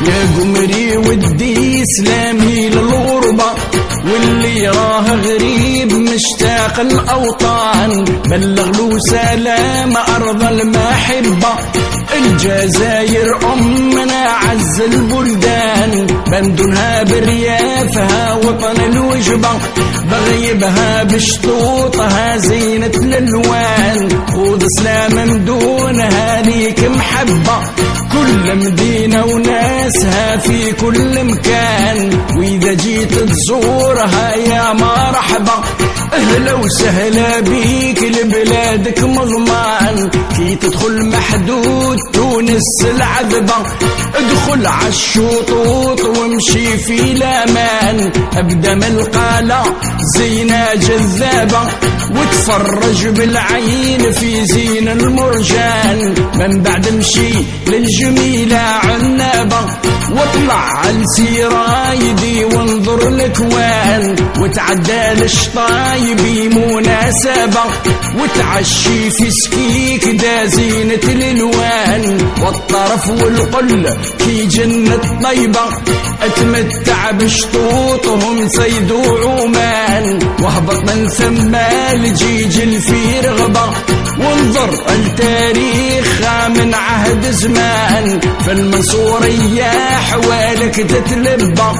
يا قمري ودي سلامي للغربة، واللي راه غريب مشتاق الأوطان بلغ له سلام أرض المحبة. الجزائر أمنا عز البلدان، بندنها بريافها وطن الوجبة، بغيبها بشطوطها زينة الألوان، خذ سلام من دونها ليك محبة. كل مدينة وناسها في كل مكان، وإذا جيت تزورها يا مرحبا. أهلا وسهلا بيك لبلادك مضمان، كي تدخل محدود تونس العذبة، ادخل عالشطوط وامشي في الأمان، ابدا من القالة زينة جذابة، وتفرج بالعين في زين المرجان، من بعد امشي للجميلة عنابة، واطلع عالسرايدي وانظر الكوان، وتعدى للشطايب بمناسبة، وتعشي في سكيك دا زينة الالوان، والطرف والقل في جنة طيبة، اتمتع بشطوطهم صيد وعمان، واهبط من ثم الجيجل في رغبة، وانظر التاريخ من عهد زمان، في المنصورية حوالك تتلبى،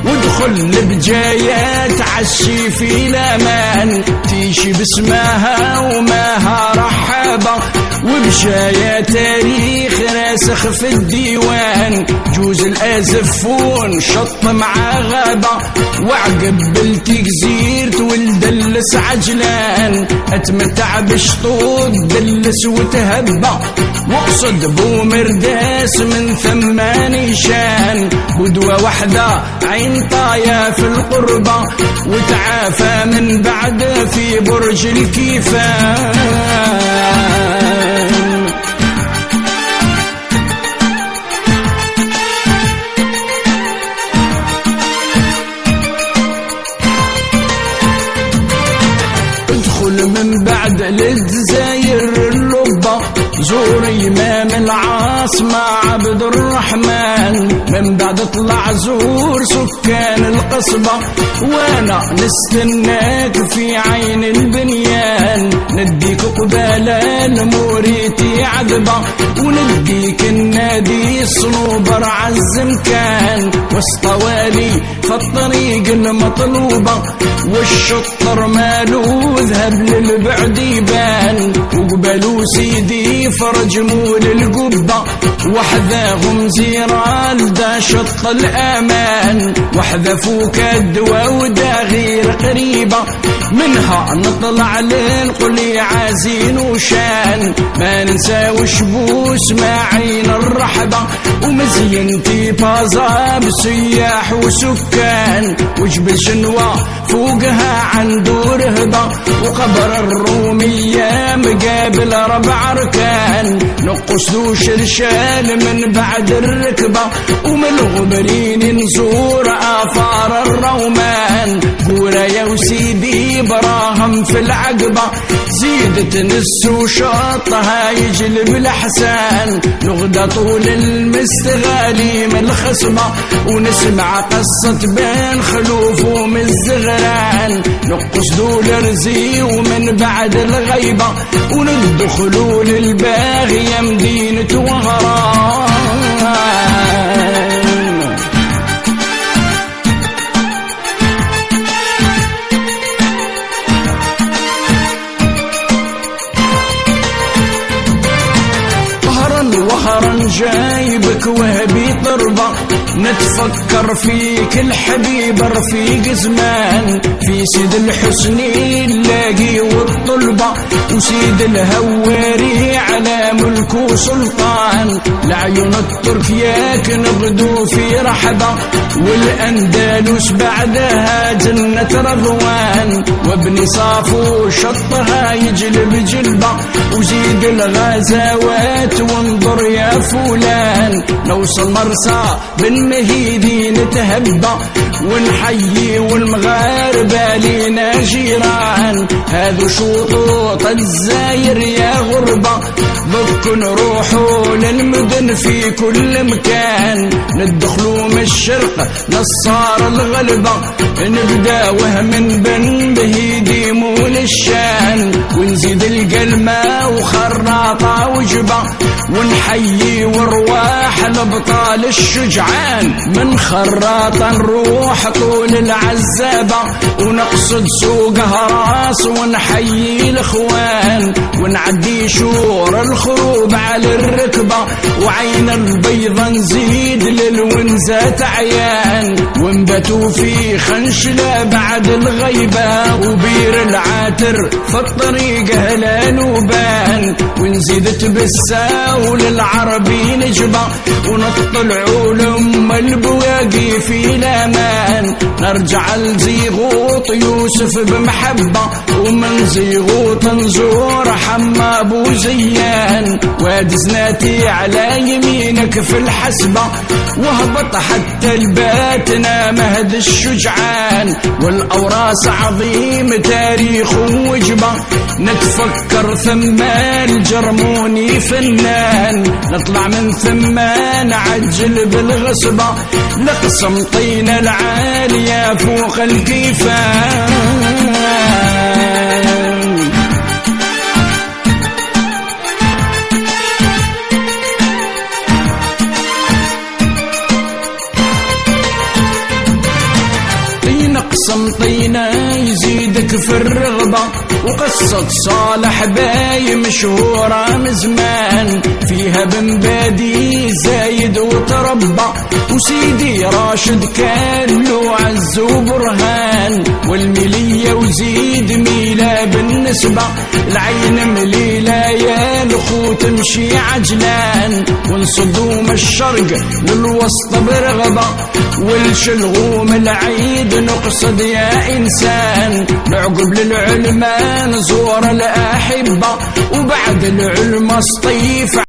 وادخل لبجاية تعشي في الأمان، تيشي باسمها وماها رحابة، وبجاية تاريخ راسخ في الديوان، جوز الأزفون شط مع غابة، وعقب بالتكزير تولد دلس عجلان، اتمتع بشطوط دلس وتهبى، واقصد بومرداس من ثم نيشان، بدوة وحدة عين طايا في القربة، وتعافى من بعد في برج الكيفان. من بعد للجزائر اللبة، زور إمام العاصمة عبد الرحمن، من بعد اطلع زور سكان القصبة، وانا نستناك في عين البنيان، نديك قبالة لموريتي عذبة، ونديك النادي الصنوبر عز مكان، والصوالي في الطريق المطلوبة، والشطر مالو ذهب للبعد يبان، وقبلوا سيدي فرج مول القبة، وحذاهم زيران دا شط الأمان، وحذفوك الدوا ودا غير قريبة، منها نطلع للقلي عازين وشان، ما ننساوش بوسماعين الرحبة، ومزينتي بازا بسياح وسكان، وجبل شنوة فوقها عنده رهبة، وقبر الرومية مقابل 4 أركان، نقص ذو شرشال من بعد الركبة، ومن الغبرين نزور آثار الرومان، قورا يا وسيدي براهم في العقبة، زيد تنس وشطها يجلب الأحسان، نغدى طول المستغالي من الخصبة، ونسمع قصة بين خلوف ومن الزغران، نقص دول رزي ومن بعد الغيبة، وندخلوا للباغية مدينة وهران. وهران جايبك وهبي طربة، نتفكر فيك الحبيب رفيق زمان، في سيد الحسني اللاقي والطلبة، وسيد الهواري على ملك وسلطان، لعيون التركياك نبدو في رحبة، والأندلس بعدها جنة رضوان، وابن صافو شطها يجلب جلبة، وزيد الغزوات وانظر يا فلان، نوصل مرسى بالمهيدي نتهبى، ونحيي والمغاربة لينا جيران، هذا شطوط الزاير يا غربة ضبك نروحوا للمدن في كل مكان ندخلوا من الشرق نصار الغلبة نبدا وهم بن بهيدي مول الشان ونزيد القلمة وخراطة وجبة ونحيي وارواح الابطال الشجعان من خراطة نروح طول العزابة ونقصد سوق هراس ونحيي الاخوان ونعدي شور الخروب على الركبة وعين البيضة نزيد للونزات عيان ونبتوا في خنشلة بعد الغيبة وبير العاتر في الطريق هلال وبان ونزيد تبسا وللعربي نجبة ونطلعوا لأم البواقي في الأمان نرجع لزيغوط يوسف بمحبة ومن زيغوط نزور حما أبو زيان وادي زناتي على يمينك في الحسبة وهبط حتى الباتنا مهد الشجعان والأوراس عظيم تاريخ وجبة نتفكر ثم الجرموني فنان نطلع من ثم نعجل بالغصبة لقسم طين العالية فوق الكيفان قسم طينة يزيدك في الرغبة وقصة صالح باي مشهورة من زمان فيها بن بادي زايد وتربى وسيدي راشد كان له عز وبرهان والملية وزيد ميلة بالنسبة العين مليلة يا الخو تمشي عجلان ونصدوم الشرق للوسط برغبة والشلغوم العيد نقصد يا إنسان نعقب للعلمان نزور الأحبة وبعد العلم سطيف